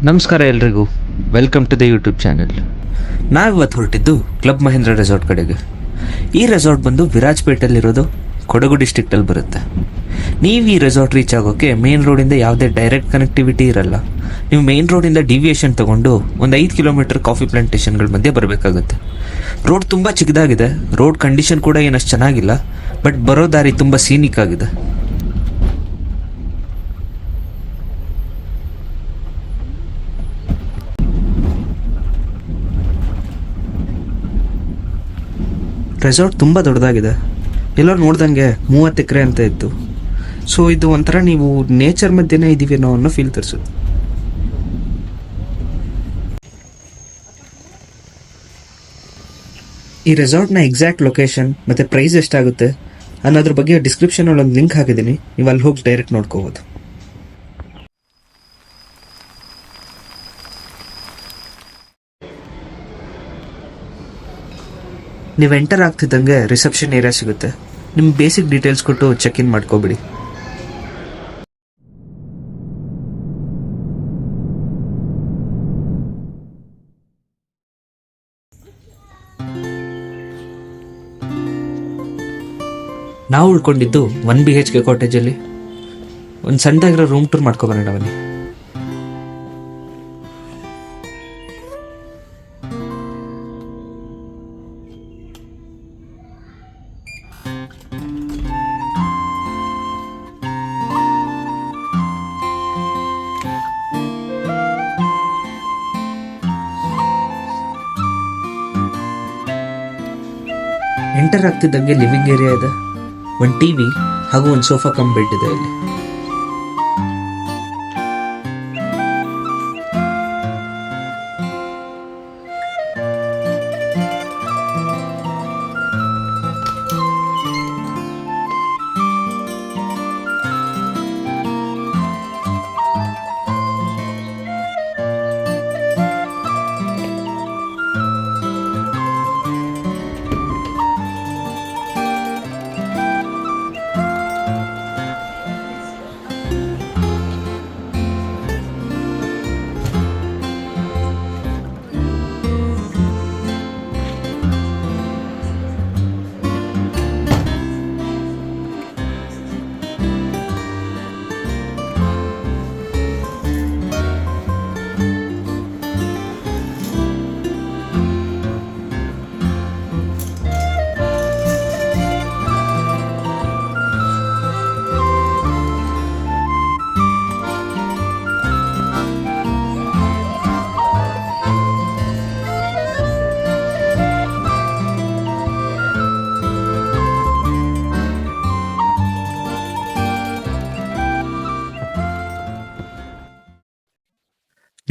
ನಮಸ್ಕಾರ ಎಲ್ರಿಗೂ, welcome to the YouTube channel. ನಾವಿವತ್ತು ಹೊರಟಿದ್ದು ಕ್ಲಬ್ ಮಹೇಂದ್ರ ರೆಸಾರ್ಟ್ ಕಡೆಗೆ. ಈ ರೆಸಾರ್ಟ್ ಬಂದು ವಿರಾಜಪೇಟೆಯಲ್ಲಿರೋದು, ಕೊಡಗು ಡಿಸ್ಟ್ರಿಕ್ಟಲ್ಲಿ ಬರುತ್ತೆ. ನೀವು ಈ ರೆಸಾರ್ಟ್ ರೀಚ್ ಆಗೋಕ್ಕೆ ಮೇನ್ ರೋಡಿಂದ ಯಾವುದೇ ಡೈರೆಕ್ಟ್ ಕನೆಕ್ಟಿವಿಟಿ ಇರಲ್ಲ. ನೀವು ಮೇನ್ ರೋಡಿಂದ ಡಿವಿಯೇಷನ್ ತೊಗೊಂಡು ಒಂದು 5 ಕಿಲೋಮೀಟರ್ ಕಾಫಿ ಪ್ಲಾಂಟೇಷನ್ಗಳ ಮಧ್ಯೆ ಬರಬೇಕಾಗುತ್ತೆ. ರೋಡ್ ತುಂಬ ಚಿಕ್ಕದಾಗಿದೆ, ರೋಡ್ ಕಂಡೀಷನ್ ಕೂಡ ಏನಷ್ಟು ಚೆನ್ನಾಗಿಲ್ಲ, ಬಟ್ ಬರೋ ದಾರಿ ತುಂಬ ಸೀನಿಕ್ ಆಗಿದೆ. ರೆಸಾರ್ಟ್ ತುಂಬ ದೊಡ್ಡದಾಗಿದೆ. ಎಲ್ಲರೂ ನೋಡ್ದಂಗೆ 30 ಎಕರೆ ಅಂತ ಇತ್ತು. ಸೊ ಇದು ಒಂಥರ ನೀವು ನೇಚರ್ ಮಧ್ಯೆನೇ ಇದ್ದೀವೇನೋ ಅನ್ನೋ ಫೀಲ್ ತರಿಸುತ್ತೆ. ಈ ರೆಸಾರ್ಟ್ನ ಎಕ್ಸಾಕ್ಟ್ ಲೊಕೇಶನ್ ಮತ್ತು ಪ್ರೈಸ್ ಎಷ್ಟಾಗುತ್ತೆ ಅನ್ನೋದ್ರ ಬಗ್ಗೆ ಡಿಸ್ಕ್ರಿಪ್ಷನಲ್ಲಿ ಒಂದು ಲಿಂಕ್ ಹಾಕಿದ್ದೀನಿ, ನೀವು ಅಲ್ಲಿ ಹೋಗಿ ಡೈರೆಕ್ಟ್ ನೋಡ್ಕೋಬೋದು. ನೀವು ಎಂಟರ್ ಆಗ್ತಿದ್ದಂಗೆ ರಿಸೆಪ್ಷನ್ ಏರಿಯಾ ಸಿಗುತ್ತೆ. ನಿಮ್ಮ ಬೇಸಿಕ್ ಡೀಟೇಲ್ಸ್ ಕೊಟ್ಟು ಚೆಕ್ ಇನ್ ಮಾಡ್ಕೋಬಿಡಿ. ನಾವು ಉಳ್ಕೊಂಡಿದ್ದು 1 BHK ಕಾಟೇಜಲ್ಲಿ. ಒಂದು ಸಣ್ಣದಾಗಿರೋ ರೂಮ್ ಟೂರ್ ಮಾಡ್ಕೊಬರೋಣ ಬನ್ನಿ. ಎಂಟರ್ ಆಗ್ತಿದ್ದಂಗೆ ಲಿವಿಂಗ್ ಏರಿಯಾ ಇದೆ, ಒಂದು ಟಿವಿ ಹಾಗೂ ಒಂದು ಸೋಫಾ ಕಮ್ ಬೆಡ್ ಇದೆ ಇಲ್ಲಿ.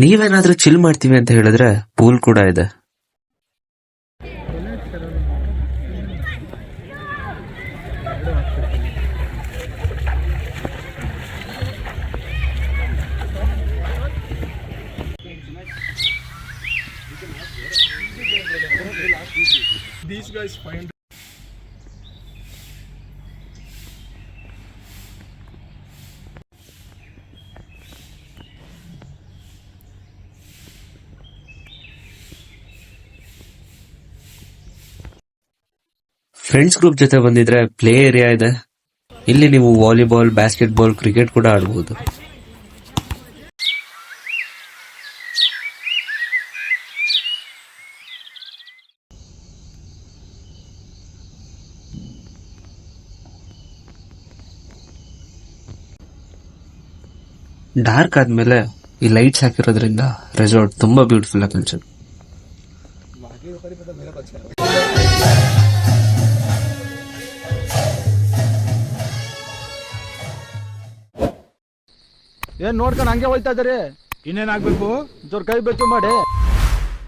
ನೀವೇನಾದ್ರೂ ಚಿಲ್ ಮಾಡ್ತೀವಿ ಅಂತ ಹೇಳಿದ್ರೆ ಪೂಲ್ ಕೂಡ ಇದೆ. These guys find friends group ಜೊತೆ ಬಂದಿದ್ರೆ ಪ್ಲೇ ಏರಿಯಾ ಇದೆ. ಇಲ್ಲಿ ನೀವು ವಾಲಿಬಾಲ್, ಬಾಸ್ಕೆಟ್ಬಾಲ್, ಕ್ರಿಕೆಟ್ ಕೂಡ ಆಡಬಹುದು. ಡಾರ್ಕ್ ಆದ್ಮೇಲೆ ಈ ಲೈಟ್ಸ್ ಹಾಕಿರೋದ್ರಿಂದ ರೆಸಾರ್ಟ್ ತುಂಬಾ ಬ್ಯೂಟಿಫುಲ್ ಆಗಿ ಕಾಣಿಸುತ್ತೆ. ಏನ್ ನೋಡ್ಕೊಂಡು ಹಂಗೆ ಹೋಯ್ತಾ ಇದಾರೆ? ಇನ್ನೇನಾಗ್ಬೇಕು? ಜೋರ್ ಕೈ ಬೆಚ್ಚು ಮಾಡಿ.